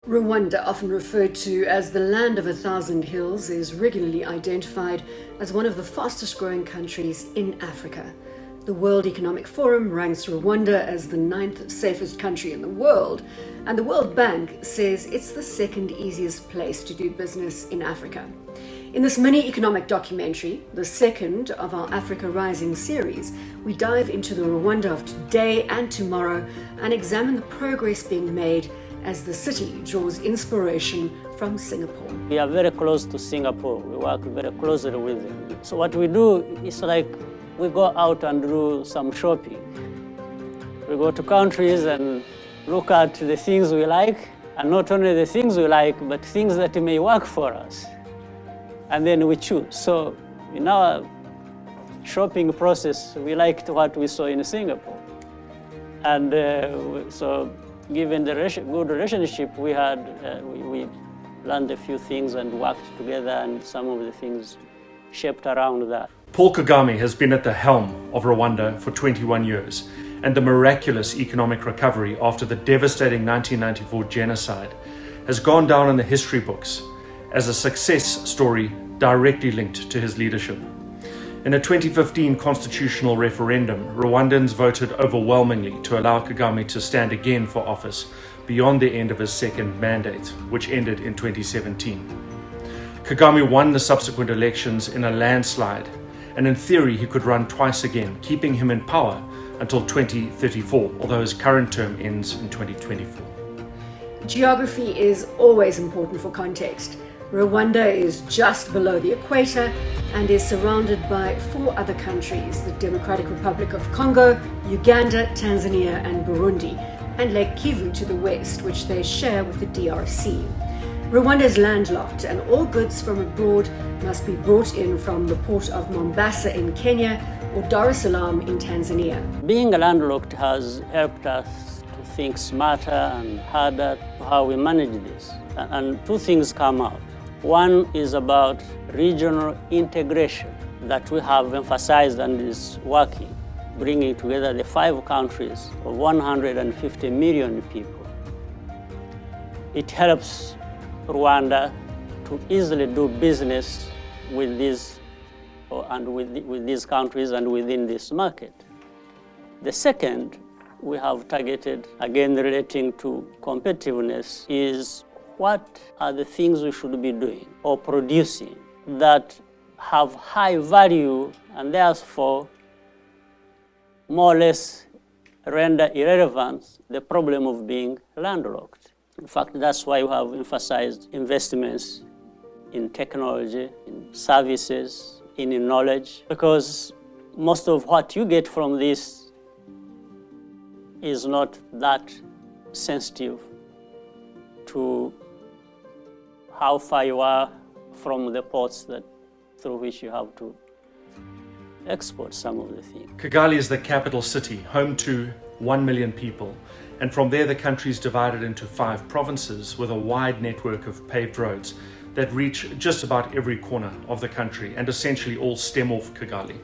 Rwanda, often referred to as the land of 1,000 hills, is regularly identified as one of the fastest growing countries in Africa. The World Economic Forum ranks Rwanda as the 9th safest country in the world, and the World Bank says it's the second easiest place to do business in Africa. In this mini economic documentary, the second of our Africa Rising series, we dive into the Rwanda of today and tomorrow and examine the progress being made as the city draws inspiration from Singapore. We are very close to Singapore. We work very closely with them. So what we do is like we go out and do some shopping. We go to countries and look at the things we like, and not only the things we like, but things that may work for us. And then we choose. So in our shopping process, we liked what we saw in Singapore. And so given the good relationship we had, we learned a few things and worked together, and some of the things shaped around that. Paul Kagame has been at the helm of Rwanda for 21 years, and the miraculous economic recovery after the devastating 1994 genocide has gone down in the history books as a success story directly linked to his leadership. In a 2015 constitutional referendum, Rwandans voted overwhelmingly to allow Kagame to stand again for office beyond the end of his second mandate, which ended in 2017. Kagame won the subsequent elections in a landslide, and in theory he could run twice again, keeping him in power until 2034, although his current term ends in 2024. Geography is always important for context. Rwanda is just below the equator and is surrounded by 4 other countries, the Democratic Republic of Congo, Uganda, Tanzania and Burundi, and Lake Kivu to the west, which they share with the DRC. Rwanda is landlocked, and all goods from abroad must be brought in from the port of Mombasa in Kenya or Dar es Salaam in Tanzania. Being landlocked has helped us to think smarter and harder how we manage this. And 2 things come out. One is about regional integration that we have emphasized and is working, bringing together the 5 countries of 150 million people. It helps Rwanda to easily do business with these with these countries and within this market. The second we have targeted, again relating to competitiveness, is what are the things we should be doing or producing that have high value and therefore more or less render irrelevant the problem of being landlocked. In fact, that's why we have emphasized investments in technology, in services, in knowledge, because most of what you get from this is not that sensitive to how far you are from the ports through which you have to export some of the things. Kigali is the capital city, home to 1 million people, and from there the country is divided into 5 provinces with a wide network of paved roads that reach just about every corner of the country and essentially all stem off Kigali.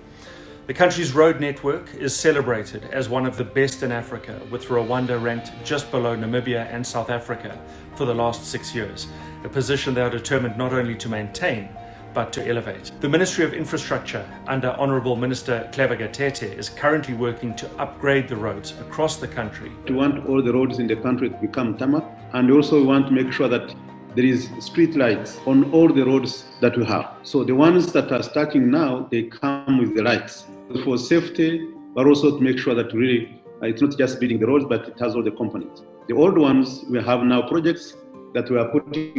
The country's road network is celebrated as one of the best in Africa, with Rwanda ranked just below Namibia and South Africa for the last 6 years, a position they are determined not only to maintain, but to elevate. The Ministry of Infrastructure under Honourable Minister Clever Gatete is currently working to upgrade the roads across the country. We want all the roads in the country to become tarmac, and also we want to make sure that there is street lights on all the roads that we have. So the ones that are starting now, they come with the lights for safety, but also to make sure that really it's not just building the roads, but it has all the components. The old ones, we have now projects that we are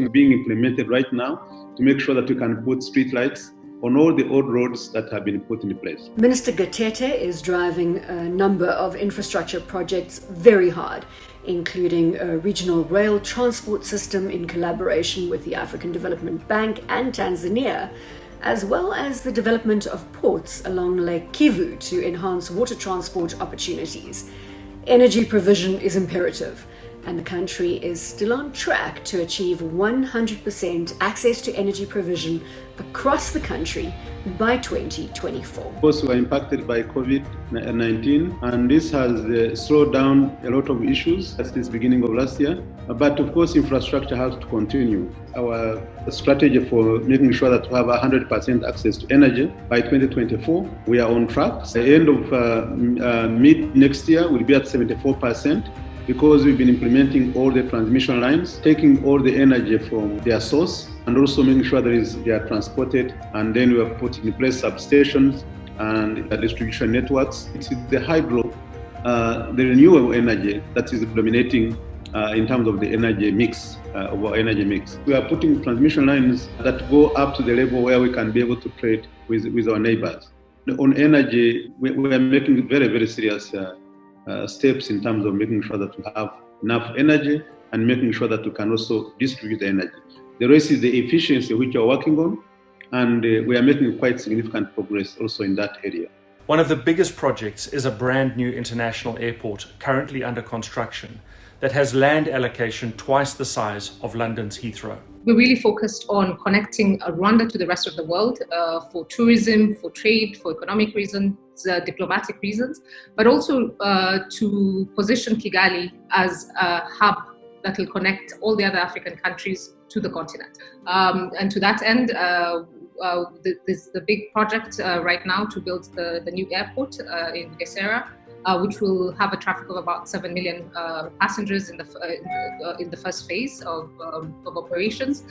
being implemented right now to make sure that we can put street lights on all the old roads that have been put in place. Minister Gatete is driving a number of infrastructure projects very hard, including a regional rail transport system in collaboration with the African Development Bank and Tanzania, as well as the development of ports along Lake Kivu to enhance water transport opportunities. Energy provision is imperative, and the country is still on track to achieve 100% access to energy provision across the country by 2024. Of course, we were impacted by COVID-19, and this has slowed down a lot of issues since the beginning of last year. But of course, infrastructure has to continue. Our strategy for making sure that we have 100% access to energy by 2024, we are on track. At the end of mid next year, we'll be at 74%. Because we've been implementing all the transmission lines, taking all the energy from their source, and also making sure they are transported, and then we have put in place substations and distribution networks. It's the hydro, the renewable energy that is dominating in terms of the energy mix, of our energy mix. We are putting transmission lines that go up to the level where we can be able to trade with our neighbors. On energy, we are making very, very serious steps in terms of making sure that we have enough energy and making sure that we can also distribute the energy. The rest is the efficiency which we are working on, and we are making quite significant progress also in that area. One of the biggest projects is a brand new international airport currently under construction that has land allocation twice the size of London's Heathrow. We're really focused on connecting Rwanda to the rest of the world for tourism, for trade, for economic reasons, diplomatic reasons, but also to position Kigali as a hub that will connect all the other African countries to the continent. And to that end, there's the big project right now to build the new airport in Gesera, which will have a traffic of about 7 million passengers in the first phase of operations.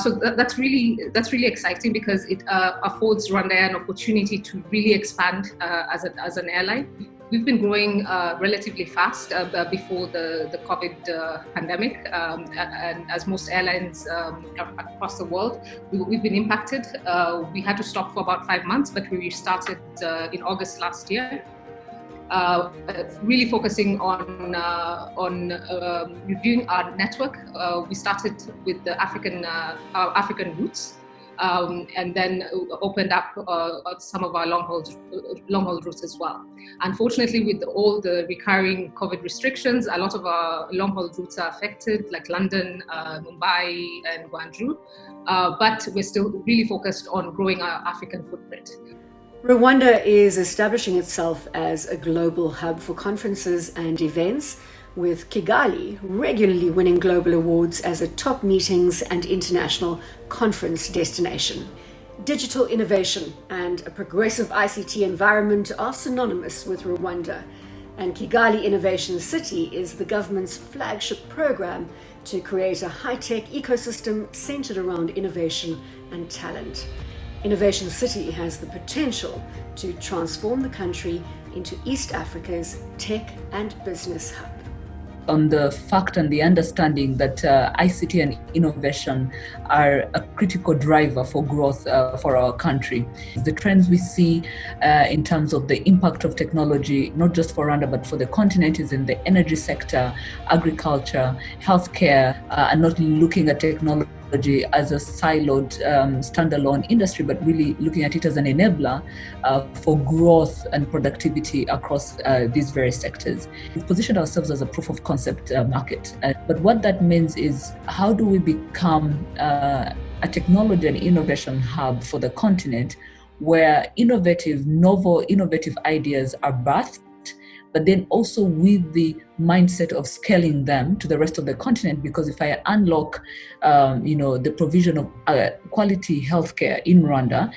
So that's really exciting because it affords Rwanda an opportunity to really expand as an airline. We've been growing relatively fast before the COVID pandemic, and as most airlines across the world, we've been impacted. We had to stop for about 5 months, but we restarted in August last year. Really focusing on reviewing our network. We started with the African routes, and then opened up some of our long-haul routes as well. Unfortunately, with all the recurring COVID restrictions, a lot of our long-haul routes are affected, like London, Mumbai, and Gwangju. But we're still really focused on growing our African footprint. Rwanda is establishing itself as a global hub for conferences and events, with Kigali regularly winning global awards as a top meetings and international conference destination. Digital innovation and a progressive ICT environment are synonymous with Rwanda, and Kigali Innovation City is the government's flagship program to create a high-tech ecosystem centered around innovation and talent. Innovation City has the potential to transform the country into East Africa's tech and business hub. On the fact and the understanding that ICT and innovation are a critical driver for growth for our country. The trends we see in terms of the impact of technology, not just for Rwanda, but for the continent, is in the energy sector, agriculture, healthcare, and not looking at technology as a siloed standalone industry, but really looking at it as an enabler for growth and productivity across these various sectors. We've positioned ourselves as a proof of concept market. But what that means is, how do we become a technology and innovation hub for the continent where novel innovative ideas are birthed, but then also with the mindset of scaling them to the rest of the continent? Because if I unlock, the provision of quality healthcare in Rwanda,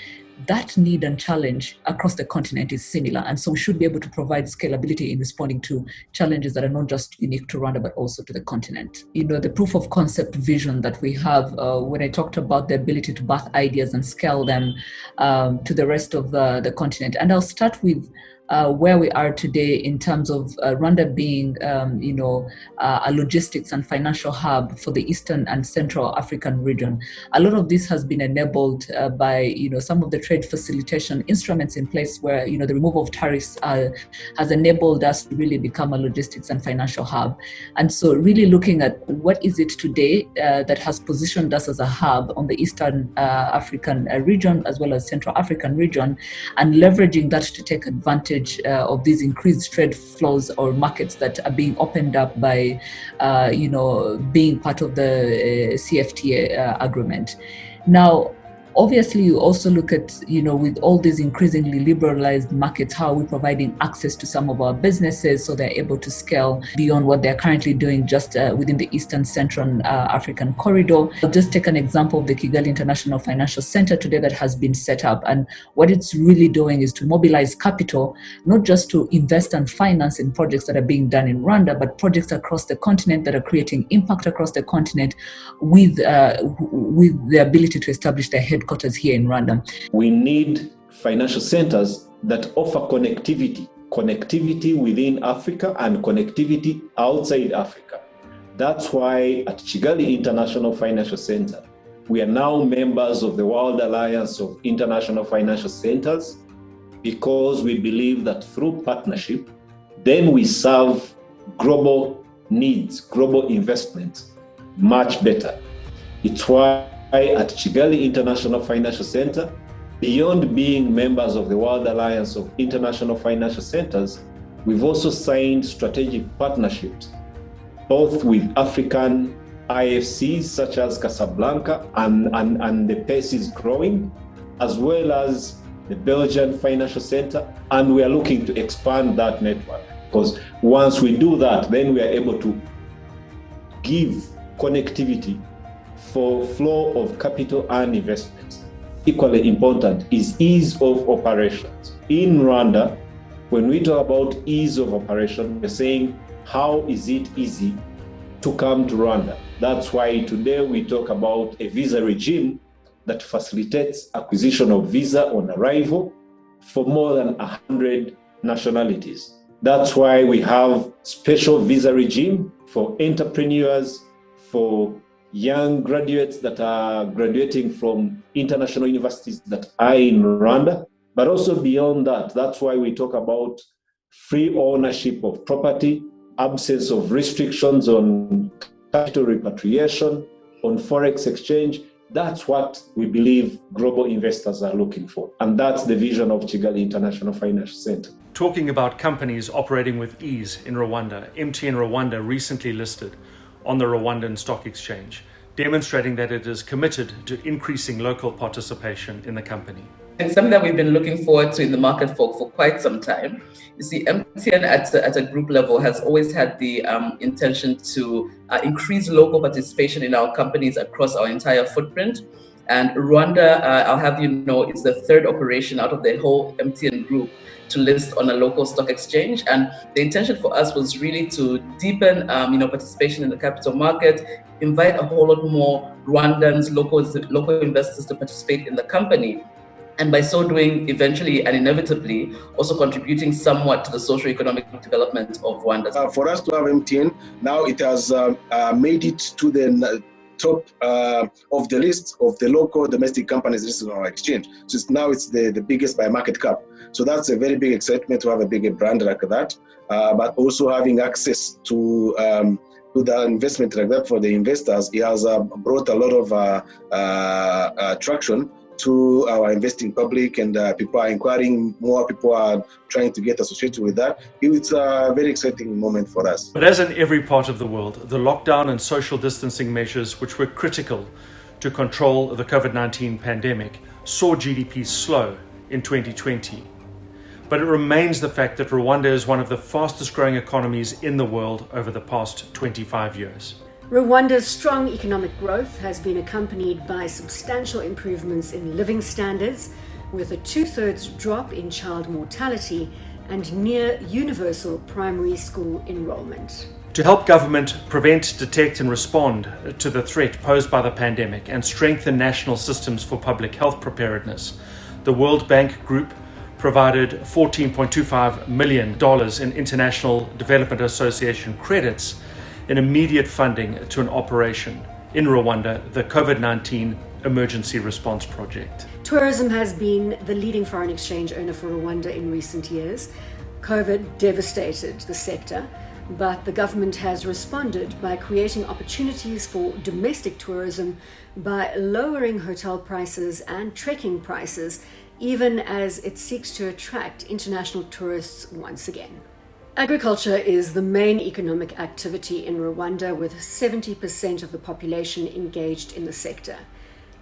that need and challenge across the continent is similar. And so we should be able to provide scalability in responding to challenges that are not just unique to Rwanda, but also to the continent. The proof of concept vision that we have, when I talked about the ability to birth ideas and scale them to the rest of the continent. And I'll start with where we are today in terms of Rwanda being, a logistics and financial hub for the Eastern and Central African region. A lot of this has been enabled by, some of the trade facilitation instruments in place where, the removal of tariffs has enabled us to really become a logistics and financial hub. And so really looking at what is it today that has positioned us as a hub on the Eastern African region as well as Central African region, and leveraging that to take advantage advantage of these increased trade flows or markets that are being opened up by, being part of the CFTA agreement. Now, obviously, you also look at, with all these increasingly liberalized markets, how are we providing access to some of our businesses so they're able to scale beyond what they're currently doing just within the Eastern Central African corridor. I'll just take an example of the Kigali International Financial Center today that has been set up. And what it's really doing is to mobilize capital, not just to invest and finance in projects that are being done in Rwanda, but projects across the continent that are creating impact across the continent with the ability to establish their headquarters here in Rwanda. We need financial centers that offer connectivity within Africa and connectivity outside Africa. That's why at Kigali International Financial Center, we are now members of the World Alliance of International Financial Centers, because we believe that through partnership, then we serve global needs, global investments much better. It's why at Kigali International Financial Center, beyond being members of the World Alliance of International Financial Centers, we've also signed strategic partnerships, both with African IFCs such as Casablanca, and the pace is growing, as well as the Belgian Financial Center, and we are looking to expand that network, because once we do that, then we are able to give connectivity for flow of capital and investments. Equally important is ease of operations. In Rwanda, when we talk about ease of operation, we're saying, how is it easy to come to Rwanda? That's why today we talk about a visa regime that facilitates acquisition of visa on arrival for more than 100 nationalities. That's why we have special visa regime for entrepreneurs, for young graduates that are graduating from international universities that are in Rwanda, but also beyond that. That's why we talk about free ownership of property, absence of restrictions on capital repatriation, on forex exchange. That's what we believe global investors are looking for. And that's the vision of Kigali International Financial Center. Talking about companies operating with ease in Rwanda, MTN Rwanda recently listed on the Rwandan Stock Exchange, demonstrating that it is committed to increasing local participation in the company. It's something that we've been looking forward to in the market for quite some time. You see, MTN at a group level has always had the intention to increase local participation in our companies across our entire footprint. And Rwanda, I'll have you know, is the third operation out of the whole MTN group to list on a local stock exchange. And the intention for us was really to deepen participation in the capital market, invite a whole lot more Rwandans, local investors to participate in the company. And by so doing, eventually and inevitably, also contributing somewhat to the socio-economic development of Rwanda. For us to have MTN, now it has made it to the top of the list of the local domestic companies listed on our exchange. So it's the biggest by market cap. So that's a very big excitement to have a bigger brand like that, but also having access to the investment like that for the investors. It has brought a lot of traction to our investing public, and people are inquiring, more people are trying to get associated with that. It's a very exciting moment for us. But as in every part of the world, the lockdown and social distancing measures, which were critical to control the COVID-19 pandemic, saw GDP slow in 2020. But it remains the fact that Rwanda is one of the fastest growing economies in the world over the past 25 years. Rwanda's strong economic growth has been accompanied by substantial improvements in living standards, with a 2/3 drop in child mortality and near universal primary school enrollment. To help government prevent, detect and respond to the threat posed by the pandemic and strengthen national systems for public health preparedness, the World Bank Group provided $14.25 million in International Development Association credits in immediate funding to an operation in Rwanda, the COVID-19 Emergency Response Project. Tourism has been the leading foreign exchange earner for Rwanda in recent years. COVID devastated the sector, but the government has responded by creating opportunities for domestic tourism by lowering hotel prices and trekking prices even as it seeks to attract international tourists once again. Agriculture is the main economic activity in Rwanda, with 70% of the population engaged in the sector.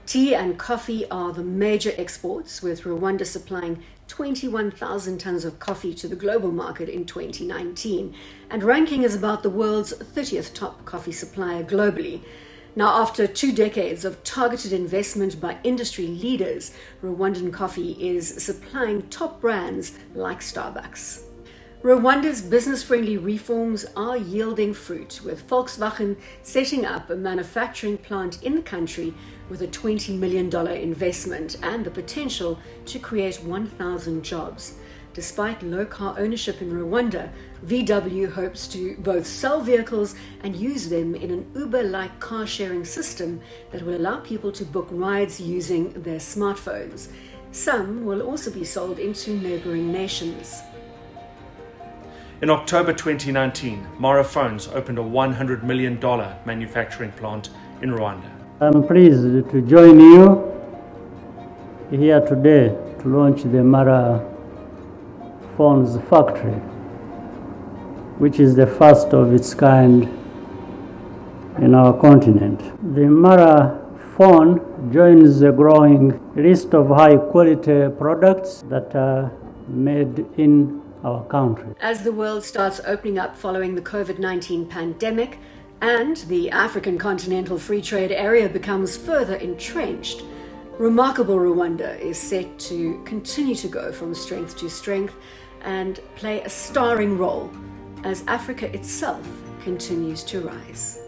Tea and coffee are the major exports, with Rwanda supplying 21,000 tons of coffee to the global market in 2019, and ranking as about the world's 30th top coffee supplier globally. Now, after 2 decades of targeted investment by industry leaders, Rwandan coffee is supplying top brands like Starbucks. Rwanda's business-friendly reforms are yielding fruit, with Volkswagen setting up a manufacturing plant in the country with a $20 million investment and the potential to create 1,000 jobs. Despite low car ownership in Rwanda, VW hopes to both sell vehicles and use them in an Uber-like car-sharing system that will allow people to book rides using their smartphones. Some will also be sold into neighboring nations. In October 2019, Mara Phones opened a $100 million manufacturing plant in Rwanda. I'm pleased to join you here today to launch the Mara Phones factory, which is the first of its kind in our continent. The Mara Phone joins the growing list of high-quality products that are made in our country. As the world starts opening up following the COVID-19 pandemic and the African Continental Free Trade Area becomes further entrenched, remarkable Rwanda is set to continue to go from strength to strength and play a starring role as Africa itself continues to rise.